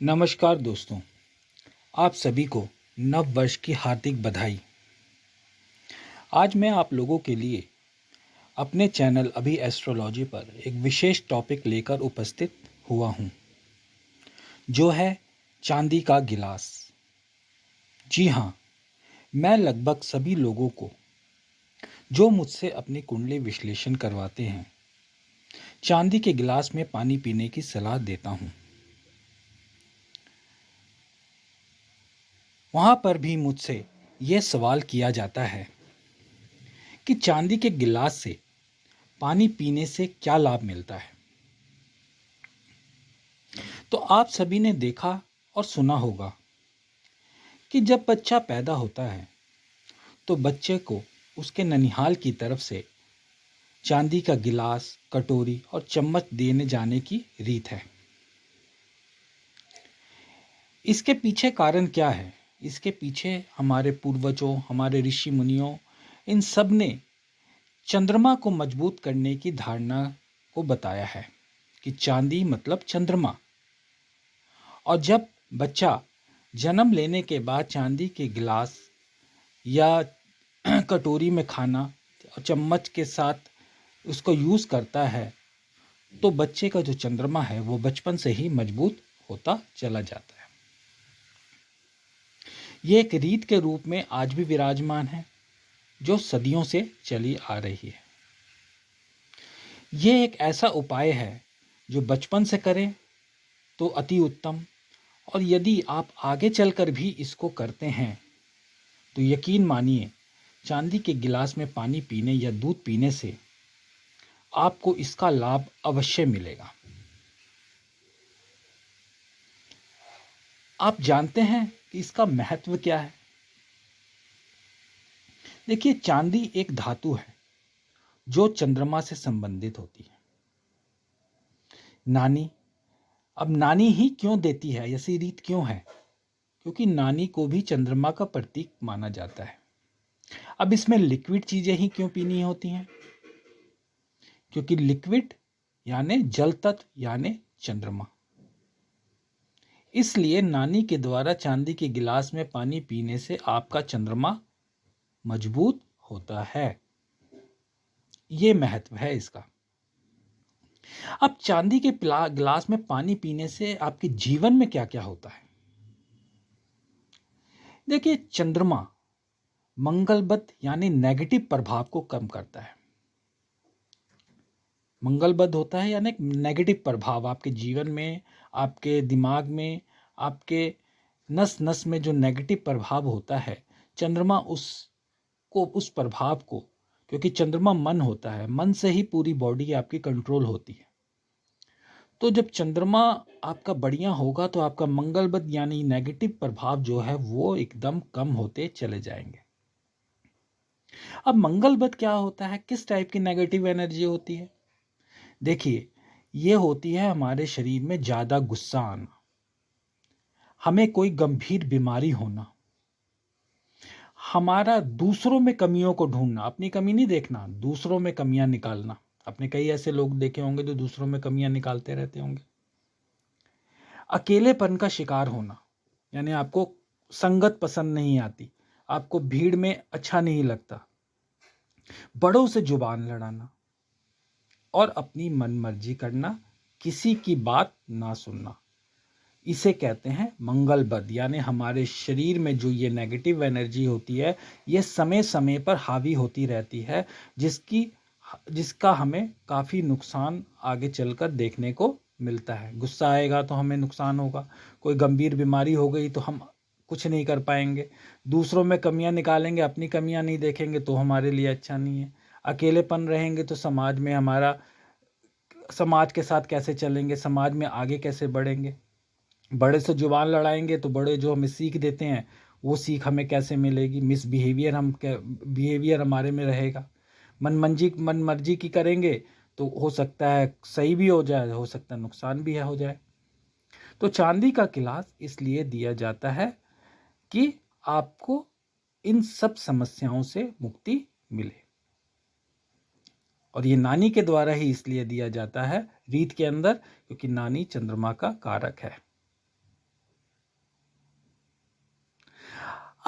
नमस्कार दोस्तों, आप सभी को नव वर्ष की हार्दिक बधाई। आज मैं आप लोगों के लिए अपने चैनल अभी एस्ट्रोलॉजी पर एक विशेष टॉपिक लेकर उपस्थित हुआ हूं, जो है चांदी का गिलास। जी हां, मैं लगभग सभी लोगों को जो मुझसे अपनी कुंडली विश्लेषण करवाते हैं, चांदी के गिलास में पानी पीने की सलाह देता हूं। वहां पर भी मुझसे यह सवाल किया जाता है कि चांदी के गिलास से पानी पीने से क्या लाभ मिलता है। तो आप सभी ने देखा और सुना होगा कि जब बच्चा पैदा होता है तो बच्चे को उसके ननिहाल की तरफ से चांदी का गिलास, कटोरी और चम्मच देने जाने की रीत है। इसके पीछे कारण क्या है? इसके पीछे हमारे पूर्वजों, हमारे ऋषि मुनियों, इन सब ने चंद्रमा को मजबूत करने की धारणा को बताया है कि चांदी मतलब चंद्रमा। और जब बच्चा जन्म लेने के बाद चांदी के गिलास या कटोरी में खाना और चम्मच के साथ उसको यूज़ करता है, तो बच्चे का जो चंद्रमा है वो बचपन से ही मजबूत होता चला जाता है। ये एक रीत के रूप में आज भी विराजमान है, जो सदियों से चली आ रही है। ये एक ऐसा उपाय है जो बचपन से करें तो अति उत्तम, और यदि आप आगे चलकर भी इसको करते हैं तो यकीन मानिए, चांदी के गिलास में पानी पीने या दूध पीने से आपको इसका लाभ अवश्य मिलेगा। आप जानते हैं कि इसका महत्व क्या है? देखिए, चांदी एक धातु है जो चंद्रमा से संबंधित होती है। नानी, अब नानी ही क्यों देती है, ऐसी रीत क्यों है? क्योंकि नानी को भी चंद्रमा का प्रतीक माना जाता है। अब इसमें लिक्विड चीजें ही क्यों पीनी होती हैं? क्योंकि लिक्विड यानी जल तत्व यानी चंद्रमा। इसलिए नानी के द्वारा चांदी के गिलास में पानी पीने से आपका चंद्रमा मजबूत होता है। ये महत्व है इसका। अब चांदी के गिलास में पानी पीने से आपके जीवन में क्या क्या होता है? देखिए, चंद्रमा मंगलबत यानी नेगेटिव प्रभाव को कम करता है। मंगलबद्ध होता है यानी नेगेटिव प्रभाव आपके जीवन में, आपके दिमाग में, आपके नस नस में जो नेगेटिव प्रभाव होता है, चंद्रमा उस प्रभाव को, क्योंकि चंद्रमा मन होता है, मन से ही पूरी बॉडी आपकी कंट्रोल होती है। तो जब चंद्रमा आपका बढ़िया होगा तो आपका मंगलबद्ध यानी नेगेटिव प्रभाव जो है वो एकदम कम होते चले जाएंगे। अब मंगलबद्ध क्या होता है? किस टाइप की नेगेटिव एनर्जी होती है? देखिए, ये होती है हमारे शरीर में ज़्यादा गुस्सा आना, हमें कोई गंभीर बीमारी होना, हमारा दूसरों में कमियों को ढूंढना, अपनी कमी नहीं देखना, दूसरों में कमियां निकालना। आपने कई ऐसे लोग देखे होंगे जो दूसरों में कमियां निकालते रहते होंगे। अकेलेपन का शिकार होना, यानी आपको संगत पसंद नहीं आती, आपको भीड़ में अच्छा नहीं लगता, बड़ों से जुबान लड़ाना और अपनी मनमर्जी करना, किसी की बात ना सुनना, इसे कहते हैं मंगलबद्ध। यानी हमारे शरीर में जो ये नेगेटिव एनर्जी होती है, ये समय समय पर हावी होती रहती है, जिसका हमें काफ़ी नुकसान आगे चलकर देखने को मिलता है। गुस्सा आएगा तो हमें नुकसान होगा, कोई गंभीर बीमारी हो गई तो हम कुछ नहीं कर पाएंगे, दूसरों में कमियां निकालेंगे, अपनी कमियां नहीं देखेंगे तो हमारे लिए अच्छा नहीं है। अकेलेपन रहेंगे तो समाज के साथ कैसे चलेंगे, समाज में आगे कैसे बढ़ेंगे? बड़े से जुबान लड़ाएंगे तो बड़े जो हमें सीख देते हैं वो सीख हमें कैसे मिलेगी? बिहेवियर हमारे में रहेगा। मन मर्जी की करेंगे तो हो सकता है सही भी हो जाए, हो सकता है नुकसान भी हो जाए। तो चांदी का गिलास इसलिए दिया जाता है कि आपको इन सब समस्याओं से मुक्ति मिले, और ये नानी के द्वारा ही इसलिए दिया जाता है रीत के अंदर, क्योंकि नानी चंद्रमा का कारक है।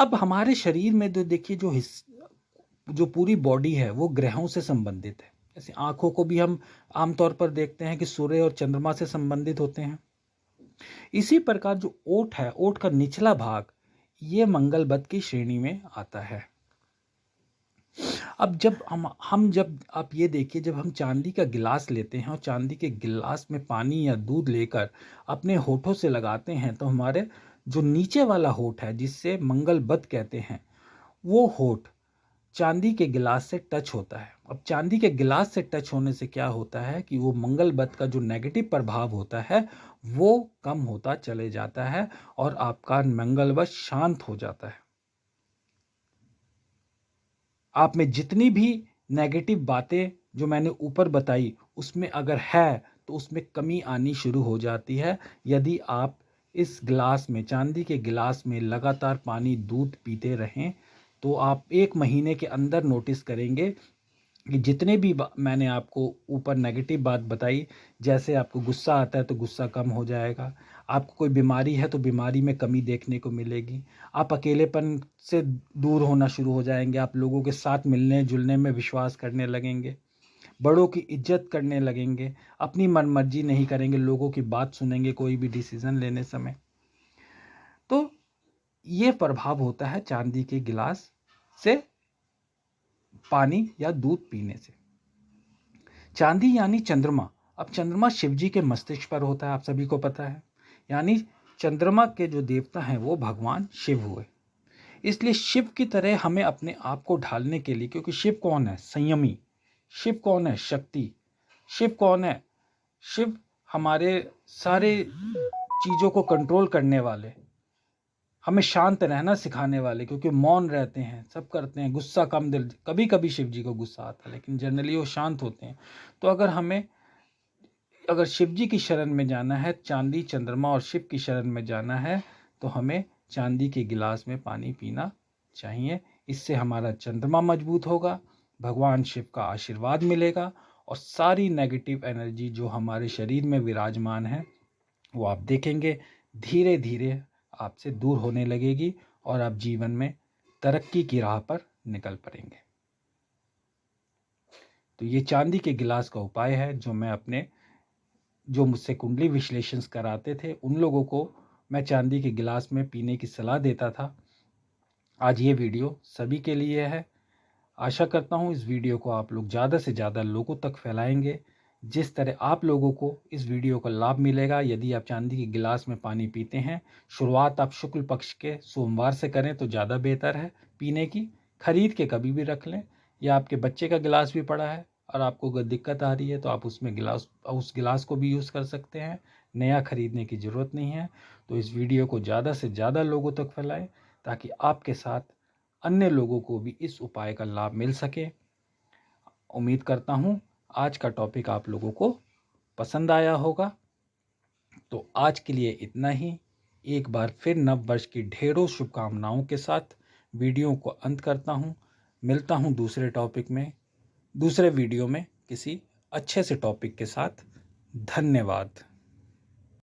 अब हमारे शरीर में जो देखिए जो पूरी बॉडी है वो ग्रहों से संबंधित है। जैसे आंखों को भी हम आमतौर पर देखते हैं कि सूर्य और चंद्रमा से संबंधित होते हैं। इसी प्रकार जो ओठ है, ओठ का निचला भाग, ये मंगल बत की श्रेणी में आता है। अब जब हम जब आप ये देखिए, जब हम चांदी का गिलास लेते हैं और चांदी के गिलास में पानी या दूध लेकर अपने होठों से लगाते हैं, तो हमारे जो नीचे वाला होठ है, जिससे मंगल बत कहते हैं, वो होठ चांदी के गिलास से टच होता है। अब चांदी के गिलास से टच होने से क्या होता है कि वो मंगल बत का जो नेगेटिव प्रभाव होता है वो कम होता चले जाता है और आपका मंगल बत शांत हो जाता है। आप में जितनी भी नेगेटिव बातें जो मैंने ऊपर बताई उसमें अगर है तो उसमें कमी आनी शुरू हो जाती है, यदि आप इस गिलास में, चांदी के गिलास में लगातार पानी दूध पीते रहें। तो आप 1 महीने के अंदर नोटिस करेंगे कि जितने भी मैंने आपको ऊपर नेगेटिव बात बताई, जैसे आपको गुस्सा आता है तो गुस्सा कम हो जाएगा, आपको कोई बीमारी है तो बीमारी में कमी देखने को मिलेगी, आप अकेलेपन से दूर होना शुरू हो जाएंगे, आप लोगों के साथ मिलने जुलने में विश्वास करने लगेंगे, बड़ों की इज्जत करने लगेंगे, अपनी मनमर्जी नहीं करेंगे, लोगों की बात सुनेंगे कोई भी डिसीजन लेने समय। तो ये प्रभाव होता है चांदी के गिलास से पानी या दूध पीने से। चांदी यानी चंद्रमा। अब चंद्रमा शिव जी के मस्तिष्क पर होता है, आप सभी को पता है। यानी चंद्रमा के जो देवता हैं वो भगवान शिव हुए। इसलिए शिव की तरह हमें अपने आप को ढालने के लिए, क्योंकि शिव कौन है? संयमी। शिव कौन है? शक्ति। शिव कौन है? शिव हमारे सारे चीज़ों को कंट्रोल करने वाले, हमें शांत रहना सिखाने वाले, क्योंकि मौन रहते हैं, सब करते हैं, गुस्सा कम, दिल कभी कभी शिव जी को गुस्सा आता है लेकिन जनरली वो शांत होते हैं। तो अगर शिव जी की शरण में जाना है, चांदी, चंद्रमा और शिव की शरण में जाना है, तो हमें चांदी के गिलास में पानी पीना चाहिए। इससे हमारा चंद्रमा मजबूत होगा, भगवान शिव का आशीर्वाद मिलेगा और सारी नेगेटिव एनर्जी जो हमारे शरीर में विराजमान है वो आप देखेंगे धीरे धीरे आपसे दूर होने लगेगी और आप जीवन में तरक्की की राह पर निकल पड़ेंगे। तो ये चांदी के गिलास का उपाय है जो मुझसे कुंडली विश्लेषण कराते थे उन लोगों को मैं चांदी के गिलास में पीने की सलाह देता था। आज ये वीडियो सभी के लिए है। आशा करता हूँ इस वीडियो को आप लोग ज़्यादा से ज़्यादा लोगों तक फैलाएंगे। जिस तरह आप लोगों को इस वीडियो का लाभ मिलेगा, यदि आप चांदी के गिलास में पानी पीते हैं, शुरुआत आप शुक्ल पक्ष के सोमवार से करें तो ज़्यादा बेहतर है पीने की। खरीद के कभी भी रख लें, या आपके बच्चे का गिलास भी पड़ा है और आपको अगर दिक्कत आ रही है तो आप उस गिलास को भी यूज़ कर सकते हैं, नया खरीदने की ज़रूरत नहीं है। तो इस वीडियो को ज़्यादा से ज़्यादा लोगों तक फैलाएं ताकि आपके साथ अन्य लोगों को भी इस उपाय का लाभ मिल सके। उम्मीद करता हूँ आज का टॉपिक आप लोगों को पसंद आया होगा। तो आज के लिए इतना ही। एक बार फिर नव वर्ष की ढेरों शुभकामनाओं के साथ वीडियो को अंत करता हूँ। मिलता हूँ दूसरे टॉपिक में, दूसरे वीडियो में किसी अच्छे से टॉपिक के साथ। धन्यवाद।